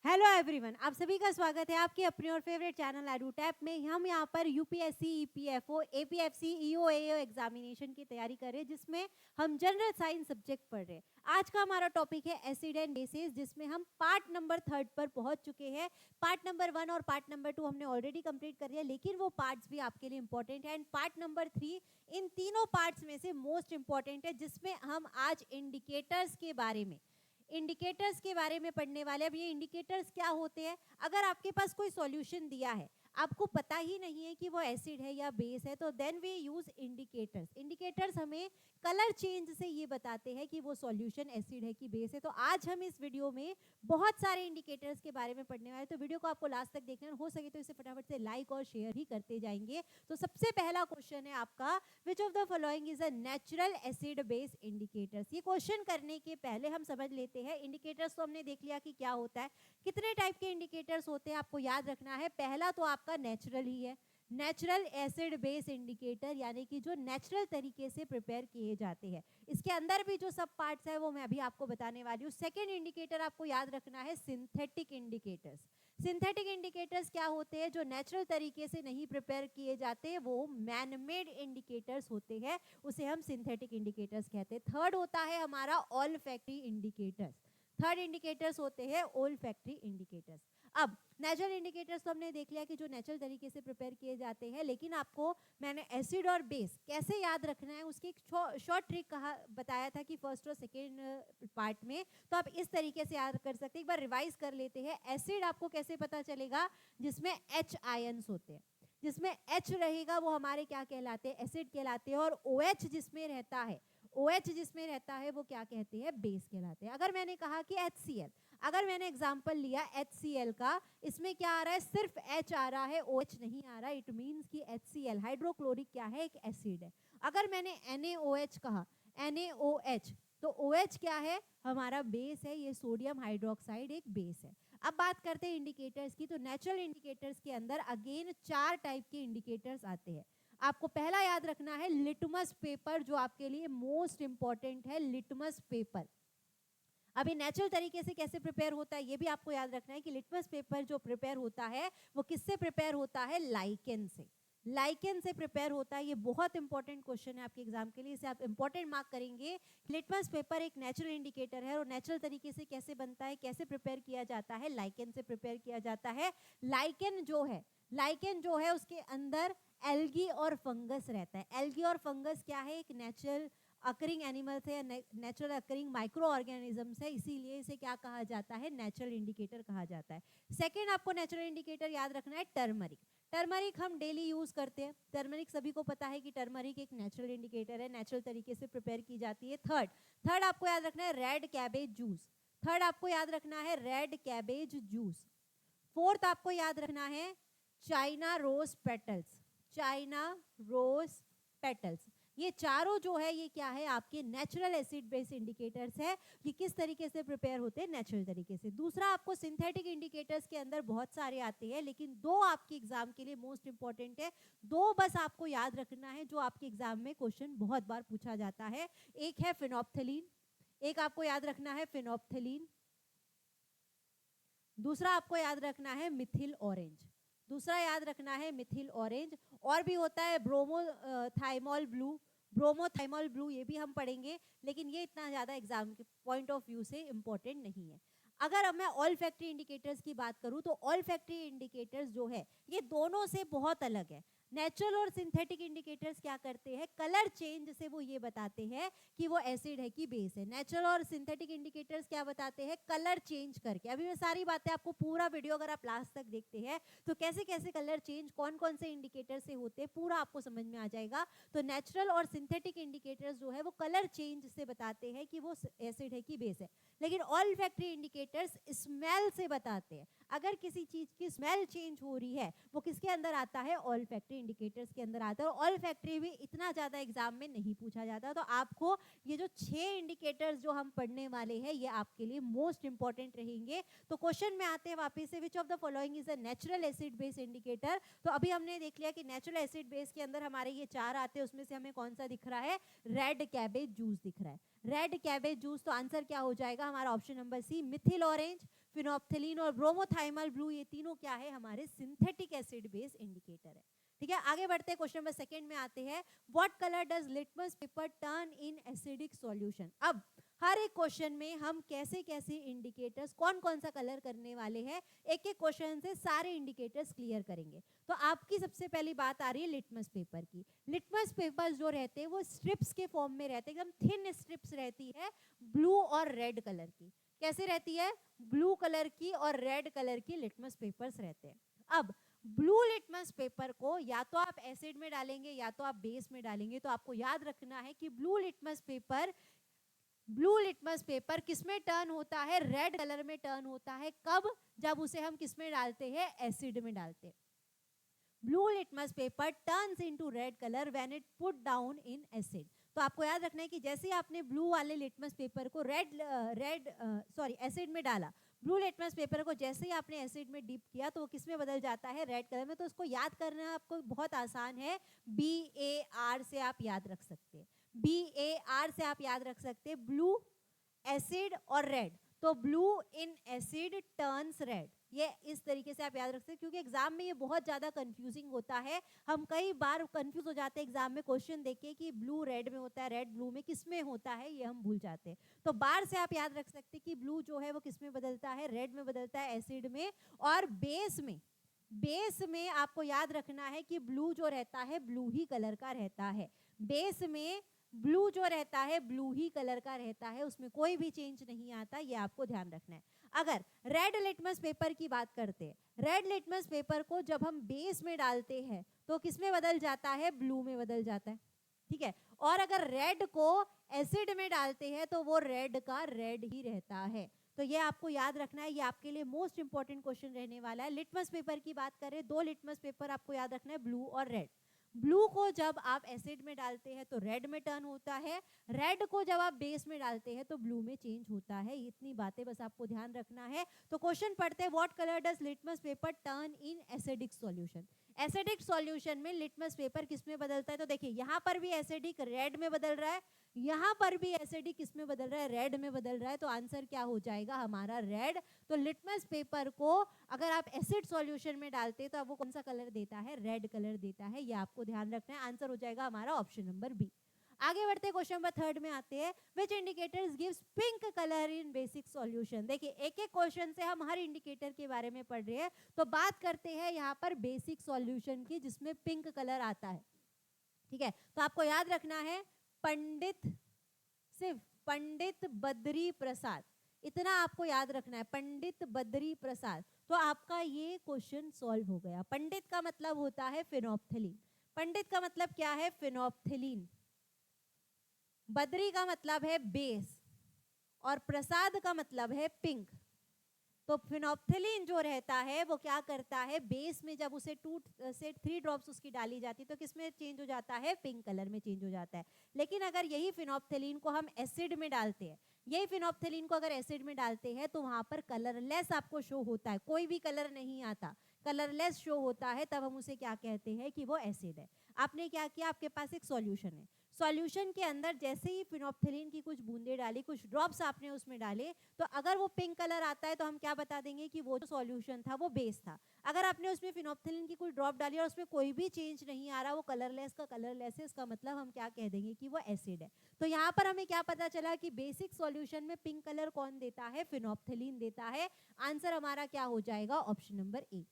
Hello everyone, आप सभी का स्वागत है आपके अपने और फेवरेट चैनल एडुटैप में। हम यहाँ पर यूपीएससी, ईपीएफओ, एपीएफसी, ईओ एओ एग्जामिनेशन की तैयारी कर रहे हैं, जिसमें हम जनरल साइंस सब्जेक्ट पढ़ रहे हैं। आज का हमारा टॉपिक है एसिड एंड बेसिस, जिसमें हम पार्ट नंबर 3 पर पहुंच चुके हैं। पार्ट नंबर 1 और पार्ट नंबर 2 हमने ऑलरेडी कंप्लीट कर लिया, लेकिन वो पार्ट्स भी आपके लिए इंपॉर्टेंट है। एंड पार्ट नंबर 3 इन तीनों पार्ट्स में से मोस्ट इंपॉर्टेंट है, जिसमें हम आज इंडिकेटर्स के बारे में पढ़ने वाले। अब ये इंडिकेटर्स क्या होते हैं? अगर आपके पास कोई सॉल्यूशन दिया है, आपको पता ही नहीं है कि वो एसिड है या बेस है, तो then we use indicators. Indicators हमें कलर चेंज से ये बताते हैं कि वो सॉल्यूशन एसिड है कि बेस है। तो आज हम इस वीडियो में बहुत सारे इंडिकेटर्स के बारे में पढ़ने वाले, तो वीडियो को आपको लास्ट तक देखना, हो सके तो इसे फटाफट से लाइक और शेयर ही करते जाएंगे। तो सबसे पहला क्वेश्चन है आपका, which of the following is a natural acid base indicators. ये क्वेश्चन करने के पहले हम समझ लेते हैं इंडिकेटर्स। तो हमने देख लिया कि क्या होता है, कितने टाइप के इंडिकेटर्स होते हैं, आपको याद रखना है। पहला तो आपका नेचुरल ही है, नेचुरल एसिड बेस इंडिकेटर, यानी कि जो नेचुरल तरीके से प्रिपेयर किए जाते हैं। इसके अंदर भी जो सब पार्ट्स है वो मैं अभी आपको बताने वाली हूँ। सेकेंड इंडिकेटर आपको याद रखना है सिंथेटिक इंडिकेटर्स। सिंथेटिक इंडिकेटर्स क्या होते हैं? जो नेचुरल तरीके से नहीं प्रिपेयर किए जाते, वो मैन मेड इंडिकेटर्स होते हैं, उसे हम सिंथेटिक इंडिकेटर्स कहते हैं। थर्ड होता है हमारा all factory indicators. Third indicators होते हैं ओल फैक्ट्री इंडिकेटर्स। अब नेचुरल इंडिकेटर्स तो हमने देख लिया कि जो नेचुरल तरीके से प्रिपेयर किए जाते हैं, लेकिन आपको मैंने एसिड और बेस कैसे याद रखना है उसकी एक शॉर्ट ट्रिक कहा बताया था कि फर्स्ट और सेकेंड पार्ट में। तो आप इस तरीके से याद कर सकते हैं, एक बार रिवाइज कर लेते हैं। एसिड आपको कैसे पता चलेगा? जिसमें H आयंस होते हैं, जिसमें H रहेगा वो हमारे क्या कहलाते हैं? एसिड कहलाते हैं। और OH जिसमें रहता है, OH जिसमें रहता है वो क्या कहते हैं? बेस कहलाते हैं। अगर मैंने कहा कि HCl, अगर मैंने एग्जांपल लिया HCl का, इसमें क्या आ रहा है? सिर्फ H आ रहा है, OH नहीं आ रहा। इट मींस कि HCl हाइड्रोक्लोरिक क्या है? एक एसिड है। अगर मैंने NaOH कहा, NaOH, तो OH क्या है? हमारा बेस है। ये सोडियम हाइड्रोक्साइड एक बेस है। अब बात करते हैं इंडिकेटर्स की। तो नेचुरल इंडिकेटर्स के अंदर अगेन 4 टाइप के इंडिकेटर्स आते हैं। आपको पहला याद रखना है लिटमस पेपर, जो आपके लिए मोस्ट इंपॉर्टेंट है। लिटमस पेपर अभी नेचुरल तरीके से कैसे प्रिपेयर होता है ये भी आपको याद रखना है कि लिटमस पेपर जो प्रिपेयर होता है वो किससे प्रिपेयर होता है? लाइकेन से। लाइकेन से प्रिपेयर होता है। ये बहुत इंपॉर्टेंट क्वेश्चन है आपके एग्जाम के लिए, इसे आप इंपॉर्टेंट मार्क करेंगे। लिटमस पेपर एक नेचुरल इंडिकेटर है, और नेचुरल तरीके से कैसे बनता है, कैसे प्रिपेयर किया जाता है? लाइकेन से प्रिपेयर किया जाता है। लाइकेन जो है उसके अंदर एल्गी और फंगस रहता है। एल्गी और फंगस क्या है? एक नेचुरल अकरिंग एनिमल्स है, नेचुरल अकरिंग माइक्रो ऑर्गेनिजम्स है, इसीलिए इसे क्या कहा जाता है? नेचुरल इंडिकेटर कहा जाता है। सेकेंड आपको नेचुरल इंडिकेटर याद रखना है टर्मरिक। टर्मरिक हम डेली यूज करते हैं। टर्मरिक सभी को पता है कि टर्मरिक एक नेचुरल इंडिकेटर है, नेचुरल तरीके से प्रिपेयर की जाती है। थर्ड आपको याद रखना है रेड कैबेज जूस। थर्ड आपको याद रखना है रेड कैबेज जूस। फोर्थ आपको याद रखना है China rose petals. China rose petals. ये चारों जो है ये क्या है? आपके नेचुरल एसिड बेस इंडिकेटर्स है। ये किस तरीके से प्रिपेयर होते हैं? नेचुरल तरीके से। दूसरा आपको सिंथेटिक इंडिकेटर्स के अंदर बहुत सारे आते हैं, लेकिन 2 आपके एग्जाम के लिए मोस्ट इंपॉर्टेंट है। 2 बस आपको याद रखना है, जो आपके एग्जाम में क्वेश्चन बहुत बार पूछा जाता है। एक है फिनोप्थलीन, एक आपको याद रखना है फिनोप्थलीन। दूसरा आपको याद रखना है मिथिल ऑरेंज। दूसरा याद रखना है मिथिल ऑरेंज। और भी होता है ब्रोमोथाइमोल ब्लू। ब्रोमोथाइमोल ब्लू ये भी हम पढ़ेंगे, लेकिन ये इतना ज़्यादा एग्जाम के पॉइंट ऑफ व्यू से इंपॉर्टेंट नहीं है। अगर अब मैं ऑल फैक्ट्री इंडिकेटर्स की बात करूं, तो ऑल फैक्ट्री इंडिकेटर्स जो है ये दोनों से बहुत अलग है। नेचुरल और सिंथेटिक इंडिकेटर्स क्या करते हैं? कलर चेंज से वो ये बताते हैं कि वो एसिड है कि बेस है। नेचुरल और सिंथेटिक इंडिकेटर्स क्या बताते हैं? कलर चेंज करके। अभी मैं सारी बातें आपको, पूरा वीडियो अगर आप लास्ट तक देखते हैं तो कैसे कैसे कलर चेंज कौन कौन से इंडिकेटर से होते हैं पूरा आपको समझ में आ जाएगा। तो नेचुरल और सिंथेटिक इंडिकेटर्स जो है वो कलर चेंज से बताते हैं कि वो एसिड है कि बेस है। लेकिन ऑल फैक्ट्री इंडिकेटर्स स्मेल से बताते हैं। अगर किसी चीज की स्मेल चेंज हो रही है, वो किसके अंदर आता है? ऑल फैक्ट्री इंडिकेटर्स के अंदर आता है, और ऑल फैक्ट्री भी इतना ज़्यादा एग्जाम में नहीं पूछा जाता। तो आपको ये जो 6 इंडिकेटर्स जो हम पढ़ने वाले हैं ये आपके लिए मोस्ट इंपॉर्टेंट रहेंगे। तो क्वेश्चन में आते हैं वापस से, which of the following is a natural acid base indicator. तो अभी हमने देख लिया कि नेचुरल एसिड बेस के अंदर हमारे ये 4 आते हैं, उसमें से हमें कौन सा दिख रहा है, रेड कैबेज जूस दिख रहा है, रेड कैबेज जूस। तो आंसर क्या हो जाएगा हमारा option number C, methyl orange, phenolphthalein और ब्रोमोथाइमल ब्लू, ये तीनों क्या है, हमारे सिंथेटिक एसिड बेस इंडिकेटर है। ठीक है, आगे बढ़ते हैं, क्वेश्चन नंबर सेकंड में आते हैं, what colour does litmus paper turn in acidic solution. अब हर एक क्वेश्चन में हम कैसे कैसे इंडिकेटर्स, कौन कौन सा कलर करने वाले हैं, एक एक क्वेश्चन से सारे इंडिकेटर्स क्लियर करेंगे। तो आपकी सबसे पहली बात आ रही है लिटमस पेपर की। लिटमस पेपर जो रहते हैं वो स्ट्रिप्स के फॉर्म में रहते हैं, एकदम थिन स्ट्रिप्स रहती है, ब्लू और रेड कलर की। कैसे रहती है, ब्लू कलर की और रेड कलर की लिटमस पेपर्स रहते हैं। अब ब्लू लिटमस पेपर को या तो आप एसिड में डालेंगे या तो आप बेस में डालेंगे। तो आपको याद रखना है कि ब्लू लिटमस पेपर किस में टर्न होता है, रेड कलर में टर्न होता है। कब, जब उसे हम किस में डालते हैं, एसिड में डालते हैं। Blue litmus paper turns into red colour when it put down in acid. तो आपको याद रखना है कि जैसे ही आपने ब्लू वाले लिटमस पेपर को एसिड में डाला, ब्लू लिटमस पेपर को जैसे ही आपने एसिड में डिप किया तो वो किस में बदल जाता है, रेड कलर में। तो उसको याद करना आपको बहुत आसान है, BAR से आप याद रख सकते हैं, BAR से आप याद रख सकते हैं, ब्लू, एसिड और रेड। तो blue in asset turns red, ये इस तरीके से आप याद रख सकते हैं, क्योंकि एग्जाम में ये बहुत ज्यादा कंफ्यूजिंग होता है। हम कई बार कंफ्यूज हो जाते हैं एग्जाम में क्वेश्चन देख कि ब्लू रेड में होता है, रेड ब्लू में, किस में होता है ये हम भूल जाते हैं। तो बार से आप याद रख सकते हैं कि ब्लू जो है वो किस में बदलता है, रेड में बदलता है, एसिड में। और बेस में आपको याद रखना है कि ब्लू जो रहता है ब्लू ही कलर का रहता है, बेस में ब्लू जो रहता है ब्लू ही कलर का रहता है, उसमें कोई भी चेंज नहीं आता, ये आपको ध्यान रखना है। अगर रेड लिटमस पेपर की बात करते हैं, रेड लिटमस पेपर को जब हम बेस में डालते हैं तो किस में बदल जाता है, ब्लू में बदल जाता है। ठीक है, और अगर रेड को एसिड में डालते हैं तो वो रेड का रेड ही रहता है। तो ये आपको याद रखना है, ये आपके लिए मोस्ट इंपॉर्टेंट क्वेश्चन रहने वाला है। लिटमस पेपर की बात करें, 2 लिटमस पेपर आपको याद रखना है, ब्लू और रेड। ब्लू को जब आप एसिड में डालते हैं तो रेड में टर्न होता है, रेड को जब आप बेस में डालते हैं तो ब्लू में चेंज होता है। इतनी बातें बस आपको ध्यान रखना है। तो क्वेश्चन पढ़ते हैं, what colour does litmus paper turn in acidic solution. Acidic solution में लिटमस पेपर किस में बदलता है, तो देखिए यहाँ पर भी एसिडिक रेड में बदल रहा है, यहाँ पर भी एसिडिक किस में बदल रहा है, रेड में बदल रहा है। तो आंसर क्या हो जाएगा हमारा, रेड। तो लिटमस पेपर को अगर आप एसिड सॉल्यूशन में डालते हैं तो वो कौन सा कलर देता है, रेड कलर देता है, ये आपको ध्यान रखना है। आंसर हो जाएगा हमारा ऑप्शन नंबर बी। आगे बढ़ते हैं, क्वेश्चन नंबर 3 में आते हैं, which indicators gives pink colour in basic solution. देखिए एक एक क्वेश्चन से हम हर इंडिकेटर के बारे में पढ़ रहे हैं। तो बात करते हैं यहाँ पर बेसिक सॉल्यूशन की, जिसमें पिंक कलर आता है। ठीक है, तो आपको याद रखना है, पंडित बद्री प्रसाद, इतना आपको याद रखना है, पंडित बद्री प्रसाद। तो आपका ये क्वेश्चन सॉल्व हो गया। पंडित का मतलब होता है फिनोप्थिलीन, पंडित का मतलब क्या है, फिनोप्थिलीन। बद्री का मतलब है बेस, और प्रसाद का मतलब है पिंक। तो फिनोप्थिलीन जो रहता है वो क्या करता है, बेस में जब उसे 2 से 3 ड्रॉप्स उसकी डाली जाती है तो किस में चेंज हो जाता है, पिंक कलर में चेंज हो जाता है। लेकिन अगर यही फिनोप्थिलीन को हम एसिड में डालते हैं, यही फिनोप्थिलीन को अगर एसिड में डालते हैं तो वहां पर कलरलेस आपको शो होता है, कोई भी कलर नहीं आता, कलरलेस शो होता है। तब हम उसे क्या कहते हैं कि वो एसिड है। आपने क्या किया, आपके पास एक सॉल्यूशन है, सॉल्यूशन के अंदर जैसे ही फिनोप्थिलीन की कुछ बूंदे डाली, कुछ ड्रॉप्स आपने उसमें डाले, तो अगर वो पिंक कलर आता है तो हम क्या बता देंगे कि वो जो सॉल्यूशन था वो बेस था। अगर आपने उसमें फिनोप्थिलीन की कुछ ड्रॉप डाली और उसमें कोई भी चेंज नहीं आ रहा, वो कलरलेस का कलरलेस है, इसका मतलब हम क्या कह देंगे कि वो एसिड है। तो यहाँ पर हमें क्या पता चला कि बेसिक सॉल्यूशन में पिंक कलर कौन देता है, फिनोप्थिलीन देता है। आंसर हमारा क्या हो जाएगा, ऑप्शन नंबर ए।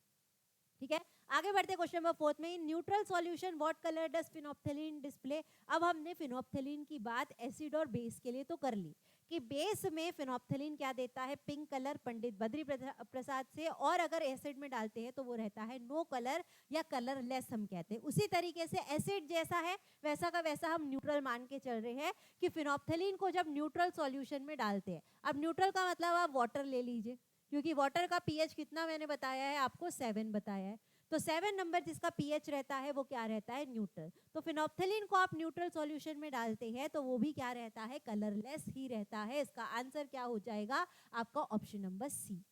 ठीक है, आगे बढ़ते क्वेश्चन नंबर 4 में, neutral solution what colour does phenolphthalein display. अब हमने फिनोप्थिलीन की बात एसिड और बेस के लिए तो कर ली कि बेस में फिनोप्थिलीन क्या देता है, पिंक कलर, पंडित बद्री प्रसाद से। और अगर एसिड में डालते हैं तो वो रहता है नो कलर या कलरलेस हम कहते हैं। उसी तरीके से एसिड जैसा है वैसा का वैसा हम न्यूट्रल मान के चल रहे हैं कि फिनोप्थिलीन को जब न्यूट्रल सॉल्यूशन में डालते हैं, अब न्यूट्रल का मतलब आप वाटर ले लीजिए, क्योंकि वाटर का पीएच कितना मैंने बताया है आपको, 7 बताया है। तो 7 नंबर जिसका पीएच रहता है वो क्या रहता है, न्यूट्रल। तो फिनोप्थेलिन को आप न्यूट्रल सॉल्यूशन में डालते हैं तो वो भी क्या रहता है, कलरलेस ही रहता है। इसका आंसर क्या हो जाएगा आपका ऑप्शन नंबर सी।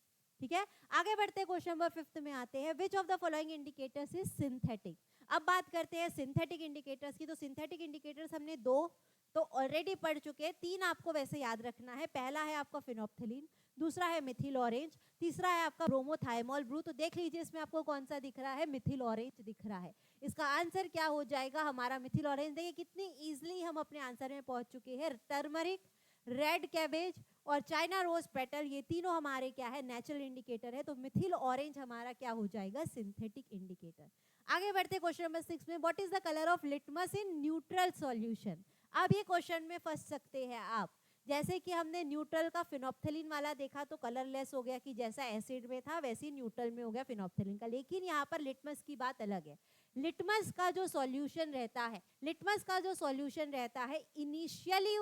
ठीक है, आगे बढ़ते हैं, क्वेश्चन नंबर 5 में आते हैं। Which of the following indicators is synthetic. अब बात करते हैं सिंथेटिक इंडिकेटर्स की। तो सिंथेटिक इंडिकेटर्स हमने 2 तो ऑलरेडी पढ़ चुके हैं, 3 आपको वैसे याद रखना है। पहला है आपका फिनोप्थेलिन, दूसरा है मिथिल ऑरेंज, तीसरा है आपका ब्रोमोथाइमोल ब्रू। तो देख लीजिए इसमें आपको कौन सा दिख रहा है, मिथिल ऑरेंज दिख रहा है। इसका आंसर क्या हो जाएगा हमारा मिथिल ऑरेंज। देखिए कितनी इजीली हम अपने आंसर में पहुंच चुके हैं। टर्मरिक, रेड कैबेज और चाइना रोज पेटल, ये तीनों हमारे क्या है, नेचुरल इंडिकेटर है। तो मिथिल ऑरेंज हमारा क्या हो जाएगा, सिंथेटिक इंडिकेटर। आगे बढ़ते क्वेश्चन नंबर 6 में। What is the colour of litmus in neutral solution. अब ये क्वेश्चन में फंस सकते हैं आप। जैसे कि हमने न्यूट्रल का फिनोप्थेलिन वाला देखा तो कलरलेस हो गया कि जैसा एसिड में था वैसे ही न्यूट्रल में हो गया फिनोप्थेलिन का। लेकिन यहाँ पर लिटमस की बात अलग है। लिटमस का जो सॉल्यूशन रहता है, लिटमस का जो सॉल्यूशन रहता है, इनिशियली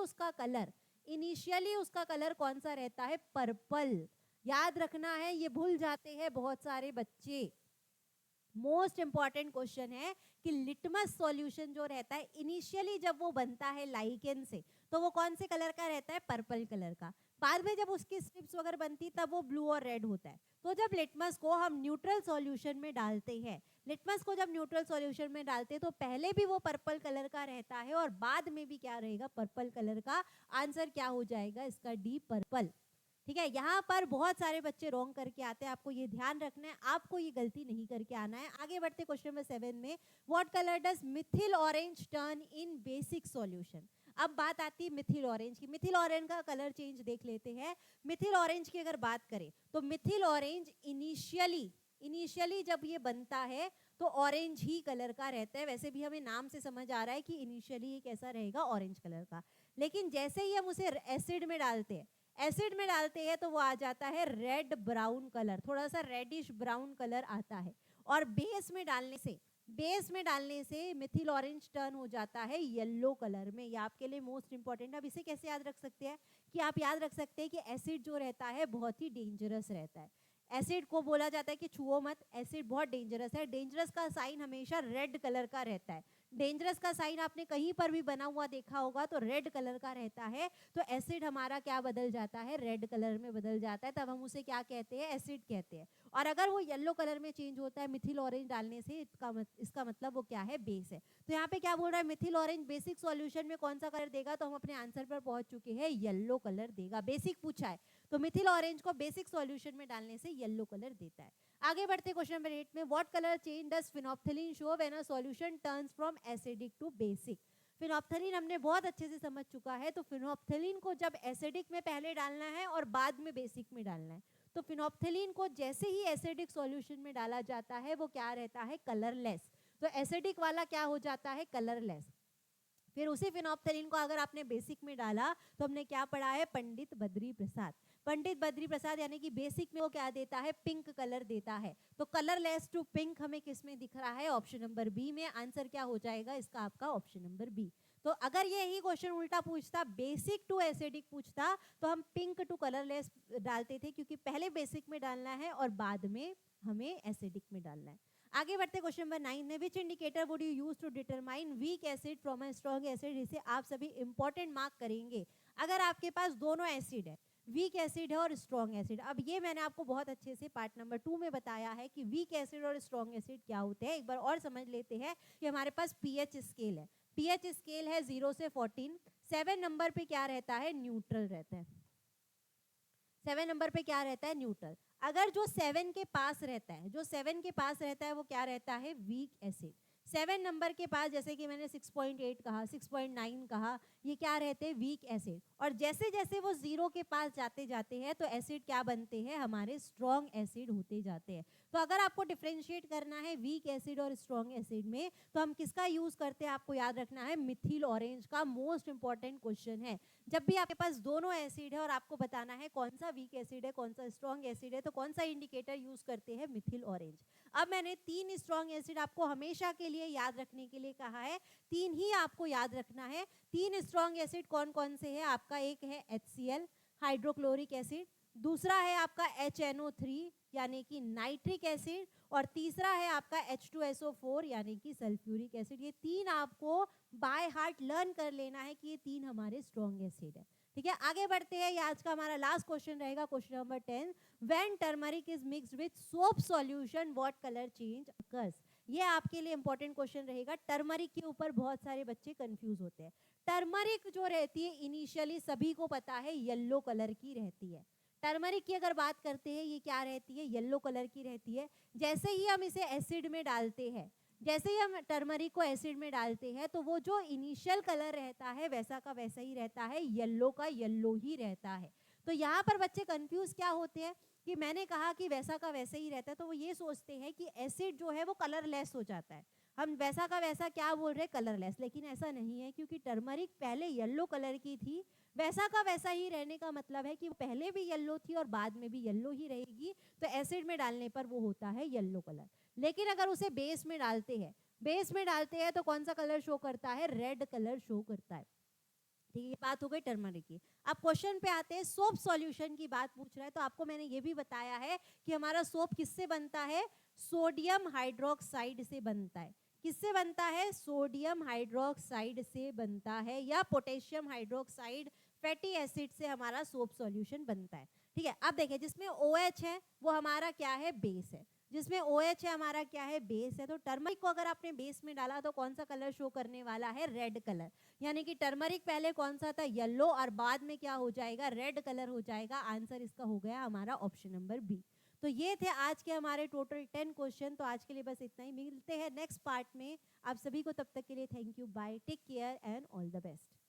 उसका कलर कौन सा रहता है, पर्पल। याद रखना है, ये भूल जाते हैं बहुत सारे बच्चे। मोस्ट इंपॉर्टेंट क्वेश्चन है कि लिटमस सॉल्यूशन जो रहता है इनिशियली जब वो बनता है लाइकेन से तो वो कौन से कलर का रहता है, पर्पल कलर का। बाद में जब उसकी स्ट्रिप्स वगैरह बनती तब वो ब्लू और रेड होता है। तो जब लिटमस को हम न्यूट्रल सॉल्यूशन में डालते हैं, लिटमस को जब न्यूट्रल सॉल्यूशन में डालते हैं तो पहले भी वो पर्पल कलर का रहता है और बाद में भी क्या रहेगा, पर्पल कलर का। आंसर क्या हो जाएगा इसका, डी, पर्पल। ठीक है, यहाँ पर बहुत सारे बच्चे रॉन्ग करके आते हैं, आपको ये ध्यान रखना है, आपको ये गलती नहीं करके आना है। आगे बढ़ते क्वेश्चन नंबर 7 में। What colour does Mithil orange turn in basic solution. अब बात आती है मिथिल ऑरेंज की। मिथिल ऑरेंज का कलर चेंज देख लेते हैं। मिथिल ऑरेंज की अगर बात करें तो मिथिल ऑरेंज इनिशियली जब ये बनता है तो ऑरेंज ही कलर का रहता है। वैसे भी हमें नाम से समझ आ रहा है कि इनिशियली ये कैसा रहेगा, ऑरेंज कलर का। लेकिन जैसे ही हम उसे एसिड में डालते हैं तो वो आ जाता है रेड ब्राउन कलर, थोड़ा सा रेडिश ब्राउन कलर आता है। और बेस में डालने से मिथिल ऑरेंज टर्न हो जाता है येलो कलर में। ये आपके लिए मोस्ट इंपॉर्टेंट है। अब इसे कैसे याद रख सकते हैं, कि आप याद रख सकते हैं कि एसिड जो रहता है बहुत ही डेंजरस रहता है। एसिड को बोला जाता है कि छुओ मत, एसिड बहुत डेंजरस है। डेंजरस का साइन हमेशा रेड कलर का रहता है। डेंजरस का साइन आपने कहीं पर भी बना हुआ देखा होगा तो रेड कलर का रहता है। तो एसिड हमारा क्या बदल जाता है, रेड कलर में बदल जाता है, तब हम उसे क्या कहते हैं, एसिड कहते हैं। और अगर वो येलो कलर में चेंज होता है मिथिल ऑरेंज डालने से, इसका मतलब वो क्या है, बेस है। तो यहाँ पे क्या बोल रहा है, मिथिल ऑरेंज बेसिक सॉल्यूशन में कौन सा कलर देगा, तो हम अपने आंसर पर पहुंच चुके हैं, येलो कलर देगा। बेसिक पूछा है तो मिथिल ऑरेंज को बेसिक सॉल्यूशन में डालने से येलो कलर देता है। आगे बढ़ते क्वेश्चन नंबर 8 में। What colour change does phenolphthalein show when a solution turns from acidic to basic. Phenolphthalein हमने बहुत अच्छे से समझ चुका है। तो फिनोप्थेलिन को जब एसिडिक में पहले डालना है और बाद में बेसिक में डालना है। तो फिनोप्थेलिन को जैसे ही एसिडिक सॉल्यूशन में डाला जाता है वो क्या रहता है, कलरलेस। तो एसिडिक वाला क्या हो जाता है, कलरलेस। फिर उसी फिनोप्थेलिन को अगर आपने बेसिक में डाला तो हमने क्या पढ़ा है, पंडित बद्री प्रसाद। पंडित बद्री प्रसाद यानी कि बेसिक में वो क्या देता है, पिंक कलर देता है। तो कलरलेस टू पिंक हमें किस में दिख रहा है, ऑप्शन नंबर बी में। आंसर क्या हो जाएगा इसका आपका, ऑप्शन नंबर बी। तो अगर ये ही क्वेश्चन उल्टा पूछता, बेसिक टू एसिडिक पूछता, तो हम पिंक टू कलरलेस डालते थे, क्योंकि पहले बेसिक में डालना है और बाद में हमें एसिडिक में डालना है। आगे बढ़ते क्वेश्चन नंबर 9 में। Which indicator would you use to determine weak acid from a strong acid. इसे आप सभी इंपॉर्टेंट मार्क करेंगे। अगर आपके पास दोनों एसिड है, वीक एसिड है और स्ट्रॉन्ग एसिड। अब ये मैंने आपको बहुत अच्छे से पार्ट नंबर 2 में बताया है कि वीक एसिड और स्ट्रॉन्ग एसिड क्या होते हैं। एक बार और समझ लेते हैं कि हमारे पास पीएच स्केल है। पीएच स्केल है 0 से 14। 7 नंबर पे क्या रहता है, न्यूट्रल रहता है। 7 नंबर पे क्या रहता है, न्यूट्रल। अगर जो 7 के पास रहता है वो क्या रहता है, वीक एसिड। 7 नंबर के पास जैसे कि मैंने 6.8 कहा, 6.9 कहा, ये क्या रहते हैं, वीक एसिड। और जैसे जैसे वो 0 के पास जाते हैं तो एसिड क्या बनते हैं, हमारे स्ट्रॉन्ग एसिड होते जाते हैं। तो अगर आपको डिफरेंशिएट करना है वीक एसिड और स्ट्रॉन्ग एसिड में तो हम किसका यूज करते हैं, आपको याद रखना है, मिथिल ऑरेंज का। मोस्ट इंपॉर्टेंट क्वेश्चन है। जब भी आपके पास दोनों एसिड है और आपको बताना है कौन सा वीक एसिड है कौन सा स्ट्रॉन्ग एसिड है, तो कौन सा इंडिकेटर यूज करते हैं, मिथिल ऑरेंज। अब मैंने 3 स्ट्रॉन्ग एसिड आपको हमेशा के लिए याद रखने के लिए कहा है, 3 ही आपको याद रखना है। 3 स्ट्रॉन्ग एसिड कौन कौन से है आपका, एक है HCl हाइड्रोक्लोरिक एसिड, दूसरा है आपका HNO3 यानी कि नाइट्रिक एसिड, और तीसरा है आपका H2SO4 यानी कि सल्फ्यूरिक एसिड। ये तीन आपको बाय हार्ट लर्न कर लेना है कि ये तीन हमारे स्ट्रॉन्ग एसिड है। ठीक है, आगे बढ़ते हैं। ये आज का हमारा लास्ट क्वेश्चन रहेगा, question number 10। When turmeric is mixed with soap solution what colour change occurs. ये आपके लिए इंपॉर्टेंट क्वेश्चन रहेगा। टर्मरिक के ऊपर बहुत सारे बच्चे कंफ्यूज होते हैं। टर्मरिक जो रहती है इनिशियली सभी को पता है येलो कलर की रहती है। टर्मरिक की अगर बात करते हैं ये क्या रहती है, येलो कलर की रहती है। जैसे ही हम इसे एसिड में डालते हैं, जैसे ही हम टर्मरिक को एसिड में डालते हैं तो वो जो इनिशियल कलर रहता है वैसा का वैसा ही रहता है, येलो का येलो ही रहता है। तो यहाँ पर बच्चे कंफ्यूज क्या होते हैं कि मैंने कहा कि वैसा का वैसा ही रहता है, तो वो ये सोचते हैं कि एसिड जो है वो कलरलेस हो जाता है। हम वैसा का वैसा क्या बोल रहे हैं, कलरलेस, लेकिन ऐसा नहीं है, क्योंकि टर्मरिक पहले येलो कलर की थी। वैसा का वैसा ही रहने का मतलब है कि वो पहले भी येलो थी और बाद में भी येलो ही रहेगी, तो एसिड में डालने पर वो होता है येलो कलर। लेकिन अगर उसे बेस में डालते हैं, बेस में डालते हैं तो कौन सा कलर शो करता है, रेड कलर शो करता है। ठीक है, ये बात हो गई टर्मरिक की। अब क्वेश्चन पे आते हैं, सोप सॉल्यूशन की बात पूछ रहा है, तो आपको मैंने ये भी बताया है कि हमारा सोप किससे बनता है, सोडियम हाइड्रोक्साइड से बनता है। किससे बनता है, सोडियम हाइड्रोक्साइड से बनता है, या पोटेशियम हाइड्रोक्साइड फैटी एसिड से हमारा सोप सॉल्यूशन बनता है। ठीक है, अब देखिए जिसमें OH है वो हमारा क्या है, बेस है। जिसमें OH है हमारा क्या है, बेस है। तो टर्मरिक को अगर आपने बेस में डाला तो कौन सा कलर शो करने वाला है, रेड कलर। यानी कि टर्मरिक पहले कौन सा था, येलो, और बाद में क्या हो जाएगा, रेड कलर हो जाएगा। आंसर इसका हो गया हमारा ऑप्शन नंबर बी। तो ये थे आज के हमारे टोटल 10 क्वेश्चन। तो आज के लिए बस इतना ही, मिलते हैं नेक्स्ट पार्ट में। आप सभी को तब तक के लिए thank you, bye, take care and all the best.